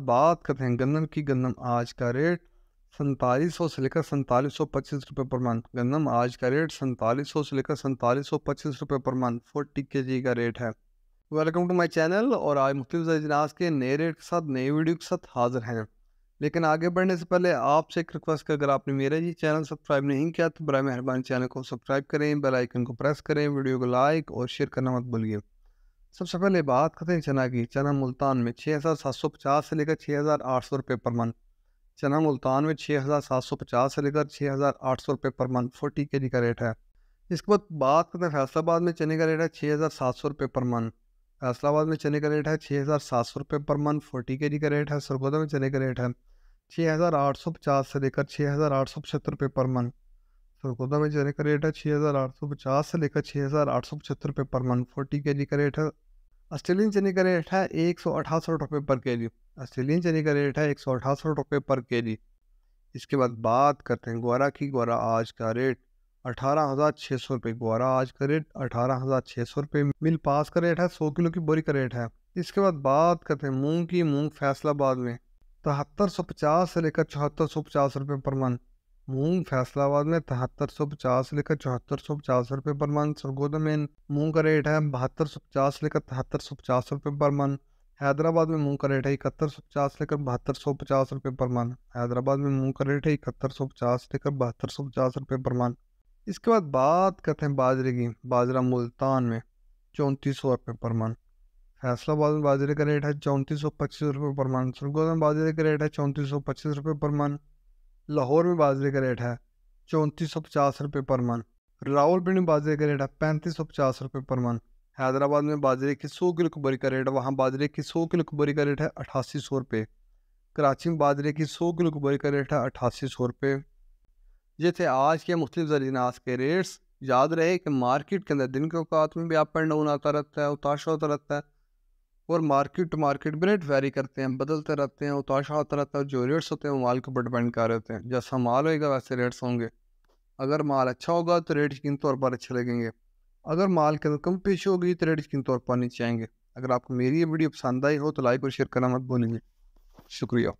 बात करते हैं गंदम की। गंदम आज का रेट 4700 से लेकर 4725 रुपये पर मंथ। गंदम आज का रेट 4700 से लेकर 4725 रुपये पर मंथ 40 kg का रेट है। Welcome to my channel. और आज मुख्तलिफ अजनास के नए रेट के साथ नई वीडियो के साथ हाजिर हैं। लेकिन आगे बढ़ने से पहले आपसे एक रिक्वेस्ट कि अगर आपने मेरा ये चैनल सब्सक्राइब नहीं किया तो बराए मेहरबानी चैनल को सब्सक्राइब करें, बेल आइकन को प्रेस करें, वीडियो को लाइक और शेयर करना मत भूलिए। सबसे पहले बात करते हैं चना की। चना मुल्तान में 6750 से लेकर 6800 रुपये पर मंथ। चना मुल्तान में 6750 से लेकर 6800 रुपये पर मंथ 40 kg का रेट है। इसके बाद बात करते हैं फैसलाबाद में। चने का रेट है 6700 रुपये पर मंथ। फैसलाबाद में चने का रेट है 6700 रुपये पर मंथ 40 kg का रेट है। सरगोदा में चने का रेट है 6850 से लेकर 6875 रुपये पर मंथ। सरगोदा में चने का रेट है 6850 से लेकर 6875 रुपये पर मंथ 40 kg का रेट है। ऑस्ट्रेलियन चने का रेट है 168 रुपये पर केजी। ऑस्ट्रेलियन चने का रेट है 168 रुपये पर केजी। इसके बाद बात करते हैं ग्वारा की। ग्वारा आज का रेट 18,600 रुपये। ग्वारा आज का रेट 18,600 रुपये। मिल पास का रेट है 100 किलो की बोरी का रेट है। इसके बाद बात करते हैं मूंग की। मूंग फैसलाबाद में 7350 से लेकर 7450 रुपये पर मंथ। मूंग फैसलाबाद में 7350 से लेकर 7450 रुपये पर मंथ। सरगोदा में मूंग का रेट है 7250 से लेकर 7350 रुपये पर मंथ। हैदराबाद में मूंग का रेट है 7150 से लेकर 7250 रुपये पर मंथ। हैदराबाद में मूंग का रेट है 7150 से लेकर 7250 रुपये पर मंथ। इसके बाद बात करते हैं बाजरे की। बाजरा मुल्तान में 3400 रुपये पर मंथ। फैसलाबाद में बाजरे का रेट है 3425 रुपये पर मंथ। सरगोदा में बाजरे का रेट है 3425 रुपये पर मंथ। लाहौर में बाजरे का रेट है 3450 रुपये पर मंथ। रावलपिंडी में बाजरे का रेट है 3550 रुपये पर मंथ। हैदराबाद में बाजरे की 100 किलो की बोरी का रेट है, वहाँ बाजरे की 100 किलो की बोरी का रेट है 8800 रुपये। कराची में बाजरे की 100 किलो की बोरी का रेट है 8800 रुपये। ये थे आज के मुख्तलिफ अजनास के रेट्स। याद रहे कि मार्केट के अंदर दिन के औकात में भी अप एंड डाउन आता रहता है, उताशा होता रहता है, और मार्केट टू मार्केट भी रेट वेरी करते हैं, बदलते रहते हैं, उताशा होता रहता है। जो रेट्स होते हैं वो माल के ऊपर डिपेंड कर रहते हैं। जैसा माल होएगा वैसे रेट्स होंगे। अगर माल अच्छा होगा तो रेट यकीन तौर पर अच्छे लगेंगे। अगर माल के अंदर कम पेशी होगी तो रेट यकीन तौर पर नीचे आएंगे। अगर आपको मेरी ये वीडियो पसंद आई हो तो लाइक और शेयर करना मत भूलिए। शुक्रिया।